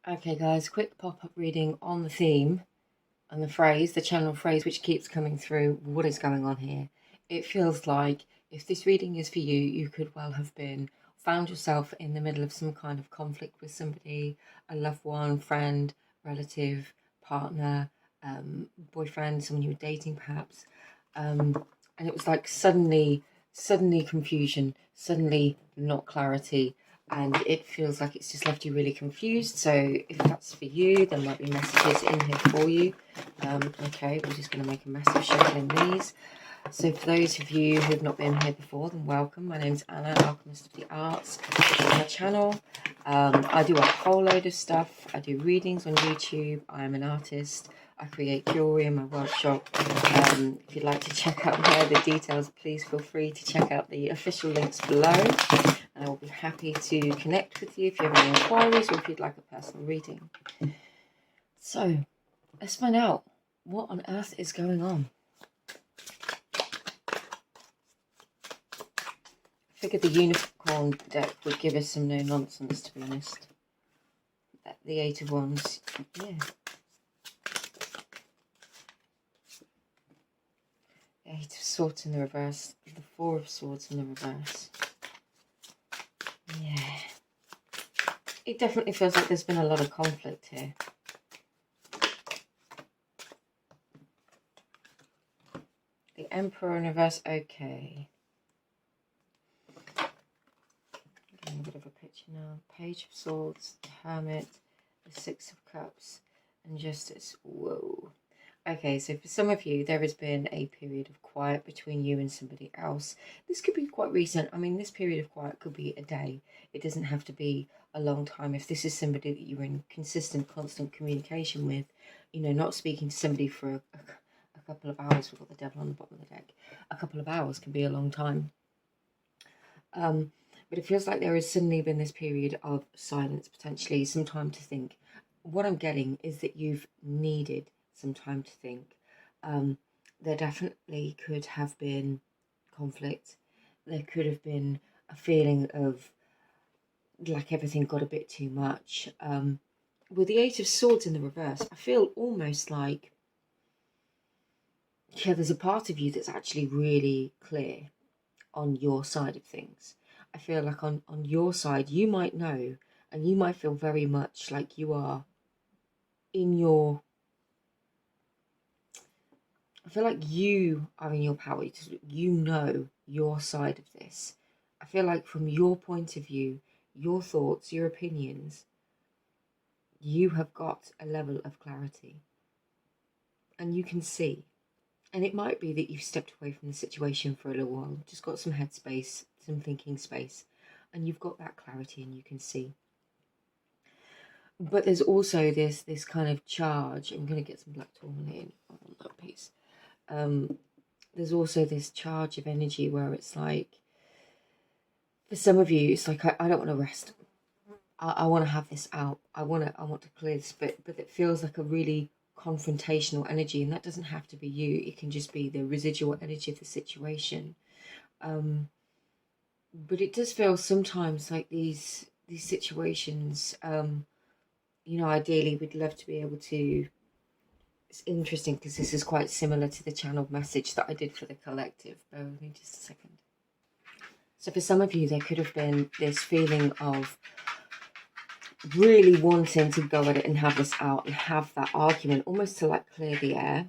Okay, guys, quick pop-up reading on the theme and the channel phrase, which keeps coming through. What is going on here? It feels like if this reading is for you, you could well have found yourself in the middle of some kind of conflict with somebody, a loved one, friend, relative, partner, boyfriend, someone you were dating perhaps. And it was like suddenly confusion, suddenly not clarity, and it feels like it's just left you really confused. So if that's for you, there might be messages in here for you. Okay, we're just going to make a massive shuffle in these. So for those of you who have not been here before, then welcome. My name's Anna, Alchemist of the Arts. On my channel, I do a whole load of stuff. I do readings on YouTube. I am an artist. I create jewellery in my workshop. If you'd like to check out more of the details, please feel free to check out the official links below. And I will be happy to connect with you if you have any inquiries or if you'd like a personal reading. So, let's find out what on earth is going on. I figured the unicorn deck would give us some no nonsense, to be honest. The Eight of Wands, yeah. The Eight of Swords in the reverse, the Four of Swords in the reverse. Yeah. It definitely feels like there's been a lot of conflict here. The Emperor in reverse, okay. Getting a bit of a picture now. Page of Swords, Hermit, the Six of Cups, and Justice. Whoa. Okay, so for some of you, there has been a period of quiet between you and somebody else. This could be quite recent. I mean, this period of quiet could be a day. It doesn't have to be a long time. If this is somebody that you're in consistent, constant communication with, you know, not speaking to somebody for a couple of hours, we've got the devil on the bottom of the deck. A couple of hours can be a long time. But it feels like there has suddenly been this period of silence, potentially some time to think. What I'm getting is that you've needed some time to think. There definitely could have been conflict. There could have been a feeling of like everything got a bit too much. With the Eight of Swords in the reverse, I feel almost like, yeah, there's a part of you that's actually really clear on your side of things. I feel like on your side, you might know and you might feel very much like you are in your, I feel like you are in your power. You know your side of this. I feel like from your point of view, your thoughts, your opinions, you have got a level of clarity and you can see. And it might be that you've stepped away from the situation for a little while, just got some headspace, some thinking space, and you've got that clarity and you can see. But there's also this kind of charge. I'm going to get some black tourmaline on that piece. There's also this charge of energy where it's like, for some of you, it's like, I don't want to rest. I want to have this out. I want to clear this, but it feels like a really confrontational energy, and that doesn't have to be you. It can just be the residual energy of the situation. But it does feel sometimes like these situations, you know, ideally we'd love to be able to. It's interesting because this is quite similar to the channeled message that I did for the collective. Bear with me just a second. So for some of you, there could have been this feeling of really wanting to go at it and have this out and have that argument, almost to like clear the air.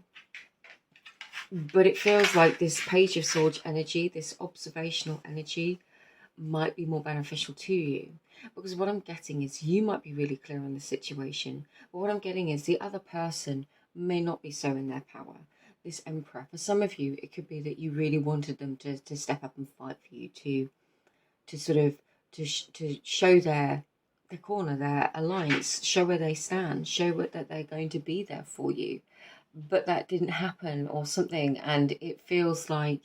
But it feels like this Page of Swords energy, this observational energy, might be more beneficial to you. Because what I'm getting is you might be really clear on the situation, but what I'm getting is the other person may not be so in their power. This Emperor, for some of you, it could be that you really wanted them to step up and fight for you, to sort of to show their corner, their alliance, show where they stand, show that they're going to be there for you. But that didn't happen or something, and it feels like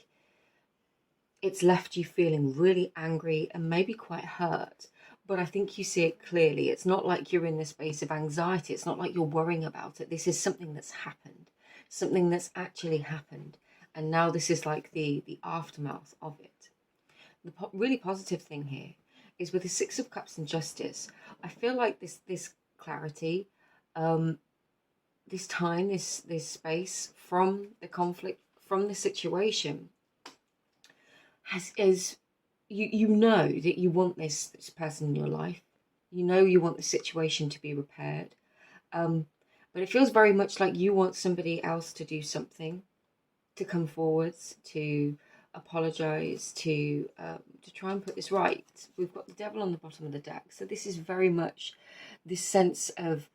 it's left you feeling really angry and maybe quite hurt. But I think you see it clearly. It's not like you're in this space of anxiety. It's not like you're worrying about it. This is something that's happened, something that's actually happened. And now this is like the aftermath of it. The really positive thing here is with the Six of Cups and Justice, I feel like this clarity. This time, this space from the conflict, from the situation, is you know that you want this person in your life. You know you want the situation to be repaired. But it feels very much like you want somebody else to do something, to come forwards, to apologize, to try and put this right. We've got the devil on the bottom of the deck, so this is very much this sense of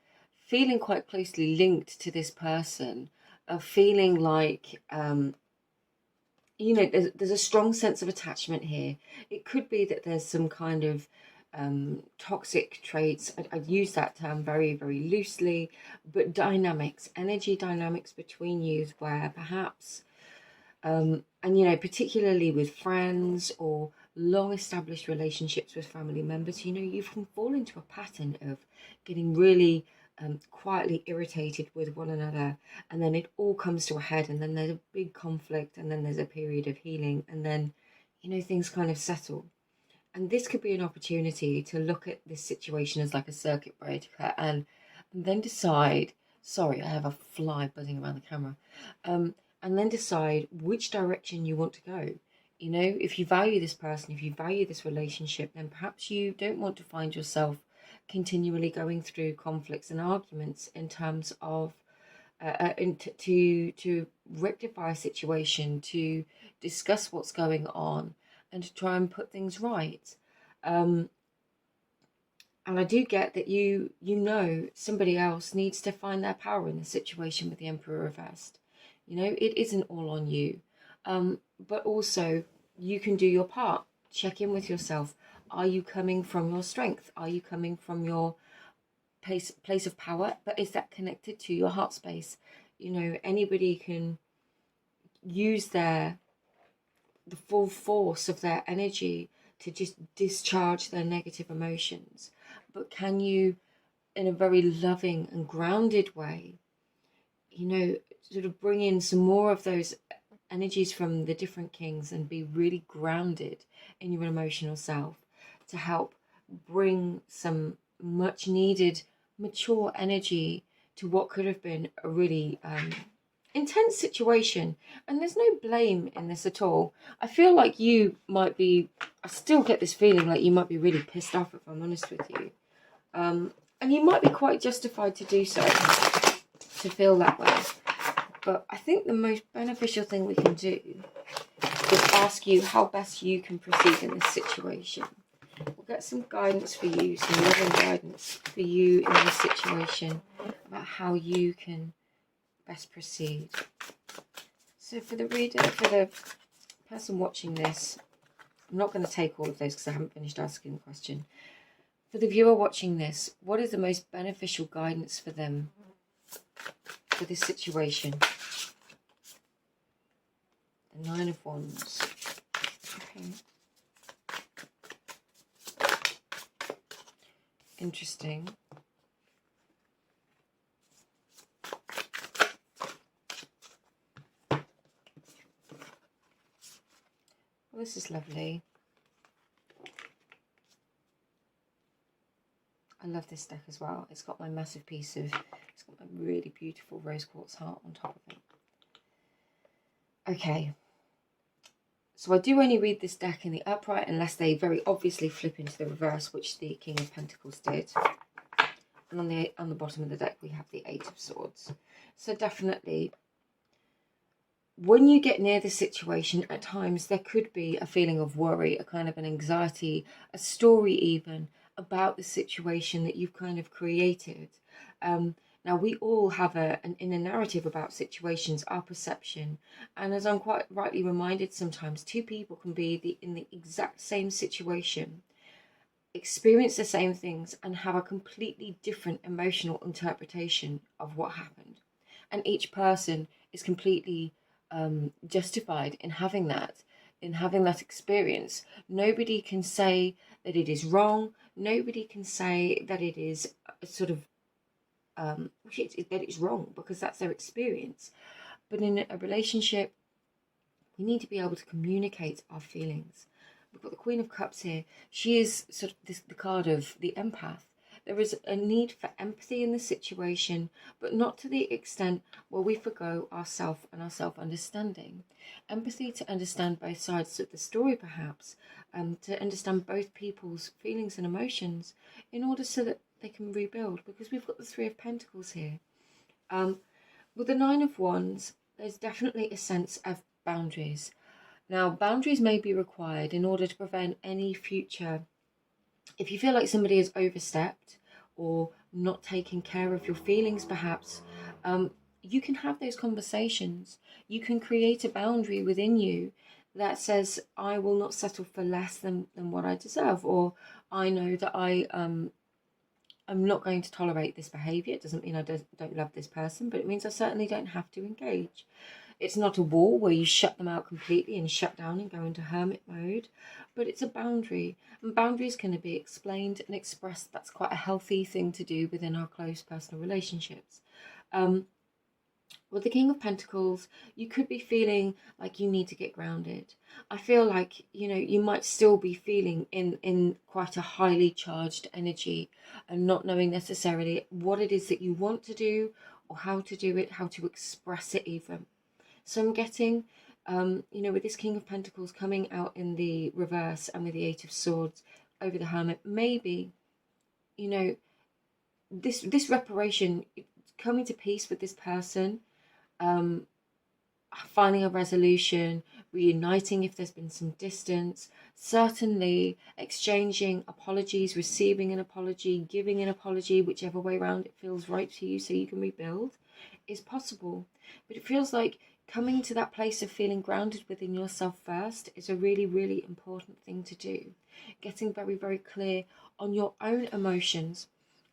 feeling quite closely linked to this person, of feeling like there's a strong sense of attachment here. It could be that there's some kind of toxic traits. I'd use that term very, very loosely, but dynamics, energy dynamics between you, where perhaps, and particularly with friends or long established relationships with family members, you can fall into a pattern of getting really quietly irritated with one another, and then it all comes to a head, and then there's a big conflict, and then there's a period of healing, and then things kind of settle. And this could be an opportunity to look at this situation as like a circuit breaker, and then decide, sorry, I have a fly buzzing around the camera, and then decide which direction you want to go. If you value this person, if you value this relationship, then perhaps you don't want to find yourself continually going through conflicts and arguments in terms of to rectify a situation, to discuss what's going on, and to try and put things right. And I do get that you know somebody else needs to find their power in the situation with the Emperor reversed. It isn't all on you. But also you can do your part. Check in with yourself. Are you coming from your strength? Are you coming from your place of power? But is that connected to your heart space? Anybody can use the full force of their energy to just discharge their negative emotions. But can you, in a very loving and grounded way, sort of bring in some more of those energies from the different kings and be really grounded in your emotional self to help bring some much needed mature energy to what could have been a really intense situation. And there's no blame in this at all. I feel like you might be, I still get this feeling like you might be really pissed off, if I'm honest with you. And you might be quite justified to do so, to feel that way. But I think the most beneficial thing we can do is ask you how best you can proceed in this situation. We'll get some guidance for you, some loving guidance for you in this situation about how you can best proceed. So for the reader, for the person watching this, I'm not going to take all of those because I haven't finished asking the question. For the viewer watching this, what is the most beneficial guidance for them for this situation? The Nine of Wands. Okay. Interesting. Well, this is lovely. I love this deck as well. It's got my massive piece of, it's got my really beautiful rose quartz heart on top of it. Okay. So I do only read this deck in the upright unless they very obviously flip into the reverse, which the King of Pentacles did. And on the bottom of the deck we have the Eight of Swords. So definitely, when you get near the situation, at times there could be a feeling of worry, a kind of an anxiety, a story even about the situation that you've kind of created. Now, we all have an inner narrative about situations, our perception. And as I'm quite rightly reminded, sometimes two people can be in the exact same situation, experience the same things, and have a completely different emotional interpretation of what happened. And each person is completely justified in having that experience. Nobody can say that it is wrong. Nobody can say that it is sort of that it's wrong, because that's their experience. But in a relationship, we need to be able to communicate our feelings. We've got the Queen of Cups here. She is sort of the card of the empath. There is a need for empathy in the situation, but not to the extent where we forgo ourself and our self-understanding. Empathy to understand both sides of the story, perhaps, to understand both people's feelings and emotions in order so that they can rebuild, because we've got the Three of Pentacles here. With the Nine of Wands, there's definitely a sense of boundaries. Now, boundaries may be required in order to prevent any future. If you feel like somebody has overstepped or not taking care of your feelings, perhaps, you can have those conversations. You can create a boundary within you that says, I will not settle for less than what I deserve, or I know that I'm not going to tolerate this behaviour. It doesn't mean I don't love this person, but it means I certainly don't have to engage. It's not a wall where you shut them out completely and shut down and go into hermit mode, but it's a boundary. And boundaries can be explained and expressed. That's quite a healthy thing to do within our close personal relationships. With the King of Pentacles, you could be feeling like you need to get grounded. I feel like, you might still be feeling in quite a highly charged energy and not knowing necessarily what it is that you want to do or how to do it, how to express it even. So I'm getting, with this King of Pentacles coming out in the reverse and with the Eight of Swords over the Hermit, maybe, this reparation, coming to peace with this person, finding a resolution, reuniting if there's been some distance, certainly exchanging apologies, receiving an apology, giving an apology, whichever way around it feels right to you so you can rebuild, is possible. But it feels like coming to that place of feeling grounded within yourself first is a really, really important thing to do. Getting very, very clear on your own emotions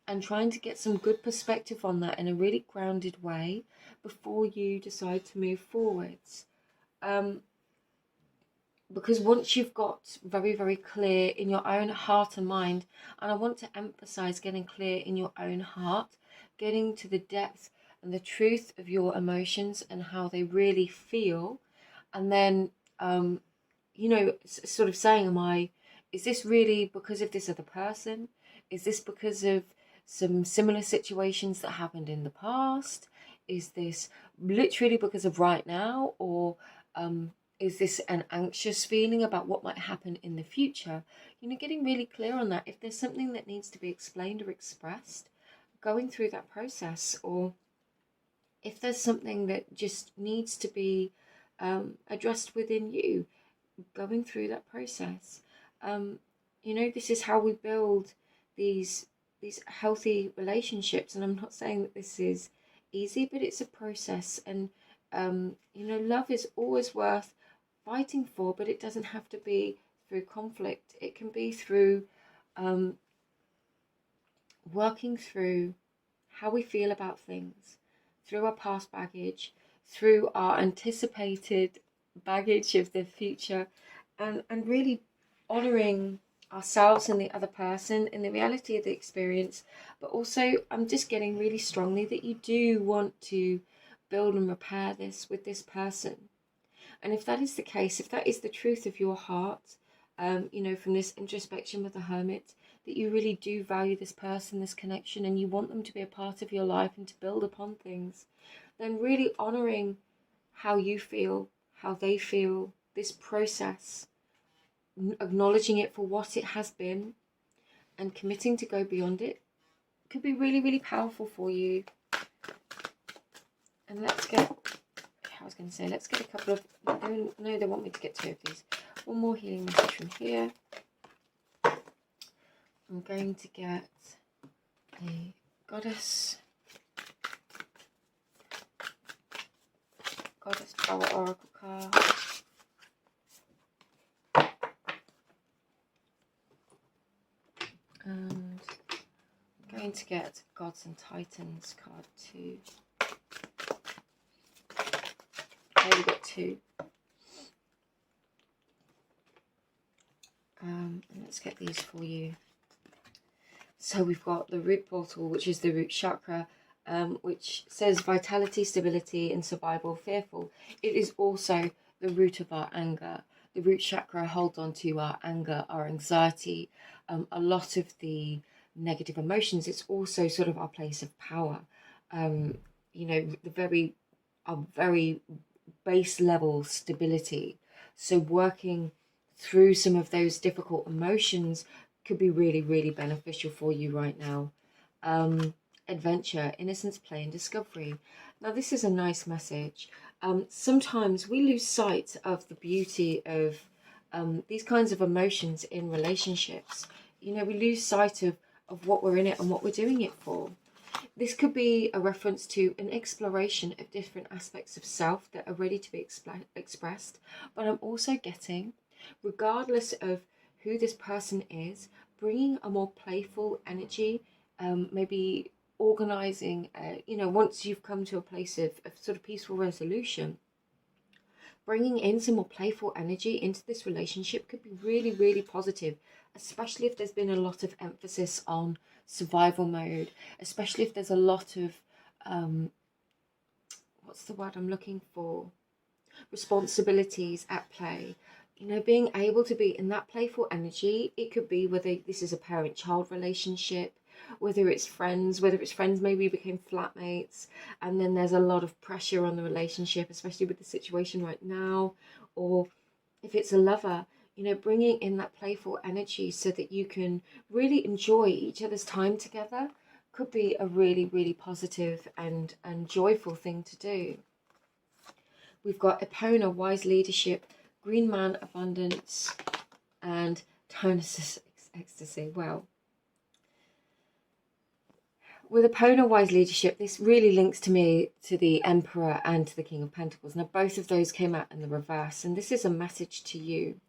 and trying to get some good perspective on that in a really grounded way before you decide to move forwards. Because once you've got very, very clear in your own heart and mind, and I want to emphasize getting clear in your own heart, getting to the depth and the truth of your emotions and how they really feel, and then sort of saying, is this really because of this other person? Is this because of some similar situations that happened in the past? Is this literally because of right now? Or is this an anxious feeling about what might happen in the future? Getting really clear on that. If there's something that needs to be explained or expressed, going through that process. Or if there's something that just needs to be addressed within you, going through that process. This is how we build these healthy relationships. And I'm not saying that this is easy, but it's a process. And love is always worth fighting for, but it doesn't have to be through conflict. It can be through working through how we feel about things, through our past baggage, through our anticipated baggage of the future, and really honouring ourselves and the other person in the reality of the experience. But also, I'm just getting really strongly that you do want to build and repair this with this person. And if that is the case, if that is the truth of your heart, from this introspection with the Hermit, that you really do value this person, this connection, and you want them to be a part of your life and to build upon things, then really honouring how you feel, how they feel, this process, acknowledging it for what it has been and committing to go beyond it, could be really, really powerful for you. And let's get a couple of, no, they want me to get two of these. One more healing message from here. I'm going to get a Goddess Power Oracle card. And I'm going to get Gods and Titans card 2. Okay, we got 2. And let's get these for you. So we've got the root portal, which is the root chakra, which says vitality, stability, and survival, fearful. It is also the root of our anger. The root chakra holds on to our anger, our anxiety, a lot of the negative emotions, it's also sort of our place of power. You know, our very base level stability. So working through some of those difficult emotions could be really, really beneficial for you right now. Adventure, innocence, play, and discovery. Now, this is a nice message. Sometimes we lose sight of the beauty of these kinds of emotions in relationships. You know, we lose sight of what we're in it and what we're doing it for. This could be a reference to an exploration of different aspects of self that are ready to be expressed. But I'm also getting, regardless of who this person is, bringing a more playful energy, maybe organizing, you know, once you've come to a place of sort of peaceful resolution, bringing in some more playful energy into this relationship could be really, really positive, especially if there's been a lot of emphasis on survival mode, especially if there's a lot of, what's the word I'm looking for? Responsibilities at play. You know, being able to be in that playful energy, it could be whether this is a parent-child relationship, whether it's friends maybe became flatmates, and then there's a lot of pressure on the relationship, especially with the situation right now, or if it's a lover, you know, bringing in that playful energy so that you can really enjoy each other's time together could be a really, really positive and joyful thing to do. We've got Epona, wise leadership, green man, abundance, and Dionysus, ecstasy. Well, with Epona, wise leadership, this really links to me to the Emperor and to the King of Pentacles. Now, both of those came out in the reverse, and this is a message to you.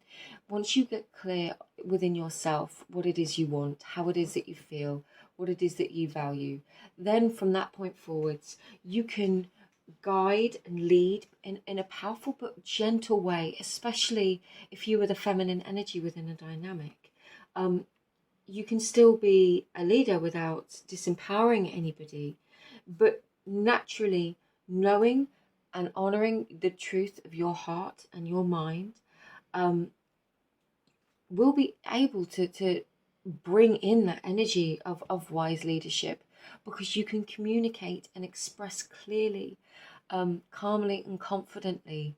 Once you get clear within yourself what it is you want, how it is that you feel, what it is that you value, then from that point forwards, you can guide and lead in a powerful but gentle way, especially if you were the feminine energy within a dynamic. You can still be a leader without disempowering anybody, but naturally knowing and honoring the truth of your heart and your mind will be able to bring in that energy of wise leadership, because you can communicate and express clearly, calmly and confidently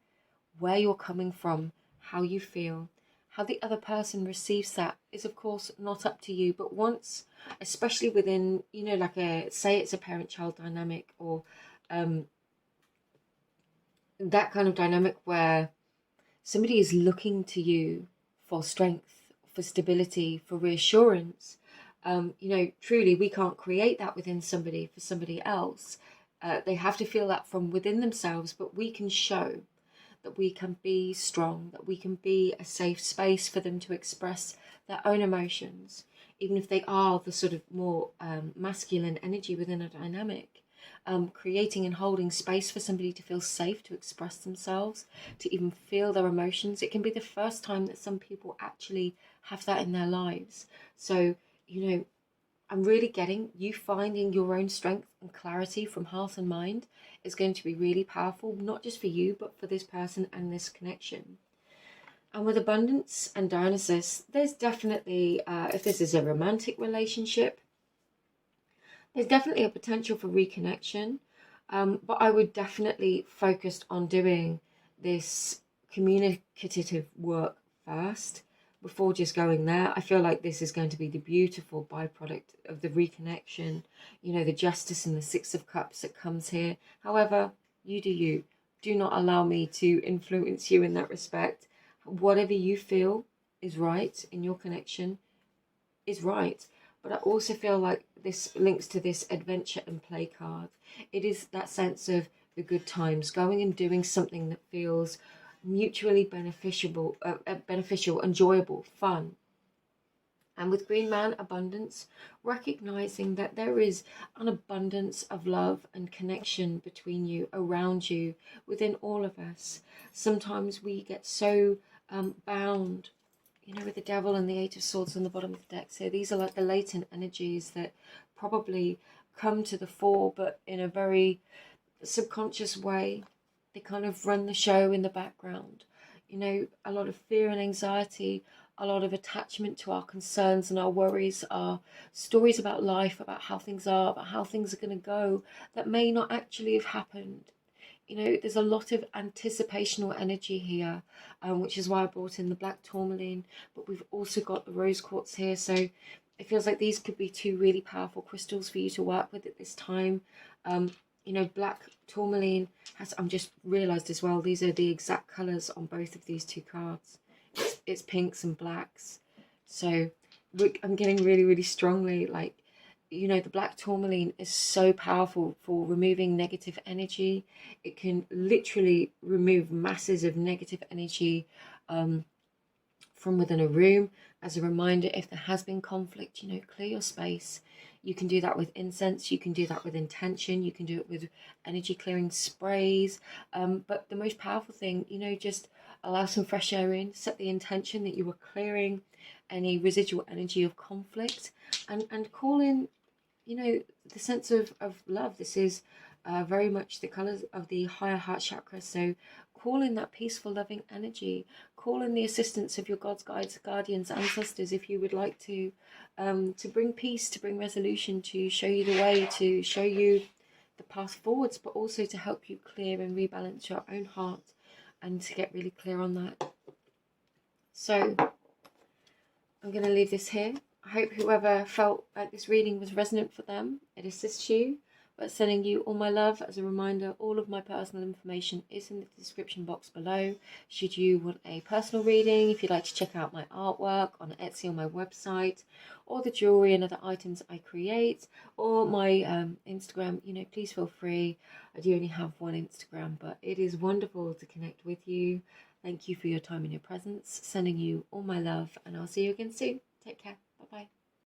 where you're coming from, how you feel. How the other person receives that is, of course, not up to you. But once, especially within, you know, like say it's a parent-child dynamic, or that kind of dynamic where somebody is looking to you for strength, for stability, for reassurance. You know, truly, we can't create that within somebody for somebody else. They have to feel that from within themselves, but we can show that we can be strong, that we can be a safe space for them to express their own emotions, even if they are the sort of more masculine energy within a dynamic. Creating and holding space for somebody to feel safe to express themselves, to even feel their emotions. It can be the first time that some people actually have that in their lives. So, you know, I'm really getting you finding your own strength and clarity from heart and mind is going to be really powerful, not just for you, but for this person and this connection. And with abundance and Dionysus, there's definitely, if this is a romantic relationship, there's definitely a potential for reconnection. But I would definitely focus on doing this communicative work first before just going there. I feel like this is going to be the beautiful byproduct of the reconnection, you know, the justice and the Six of Cups that comes here. However, you do you. Do not allow me to influence you in that respect. Whatever you feel is right in your connection is right. But I also feel like this links to this adventure and play card. It is that sense of the good times, going and doing something that feels mutually beneficial, enjoyable, fun. And with Green Man, abundance, recognizing that there is an abundance of love and connection between you, around you, within all of us. Sometimes we get so bound, you know, with the Devil and the Eight of Swords on the bottom of the deck. So these are like the latent energies that probably come to the fore, but in a very subconscious way. They kind of run the show in the background. You know, a lot of fear and anxiety, a lot of attachment to our concerns and our worries, our stories about life, about how things are, about how things are going to go, that may not actually have happened. You know, there's a lot of anticipational energy here, which is why I brought in the black tourmaline, but we've also got the rose quartz here. So it feels like these could be two really powerful crystals for you to work with at this time. You know, black tourmaline has, I'm just realised as well, these are the exact colours on both of these two cards. It's pinks and blacks. So I'm getting really, really strongly, like, you know, the black tourmaline is so powerful for removing negative energy. It can literally remove masses of negative energy from within a room. As a reminder, if there has been conflict, you know, clear your space. You can do that with incense, you can do that with intention, you can do it with energy clearing sprays. But the most powerful thing, you know, just allow some fresh air in, set the intention that you are clearing any residual energy of conflict, and call in, you know, the sense of love. This is very much the colors of the higher heart chakra. So call in that peaceful, loving energy. Call in the assistance of your gods, guides, guardians, ancestors, if you would like to bring peace, to bring resolution, to show you the way, to show you the path forwards, but also to help you clear and rebalance your own heart and to get really clear on that. So I'm going to leave this here. I hope whoever felt like this reading was resonant for them, it assists you. But sending you all my love. As a reminder, all of my personal information is in the description box below. Should you want a personal reading, if you'd like to check out my artwork on Etsy, on my website, or the jewellery and other items I create, or my Instagram, you know, please feel free. I do only have one Instagram, but it is wonderful to connect with you. Thank you for your time and your presence. Sending you all my love, and I'll see you again soon. Take care. Bye-bye.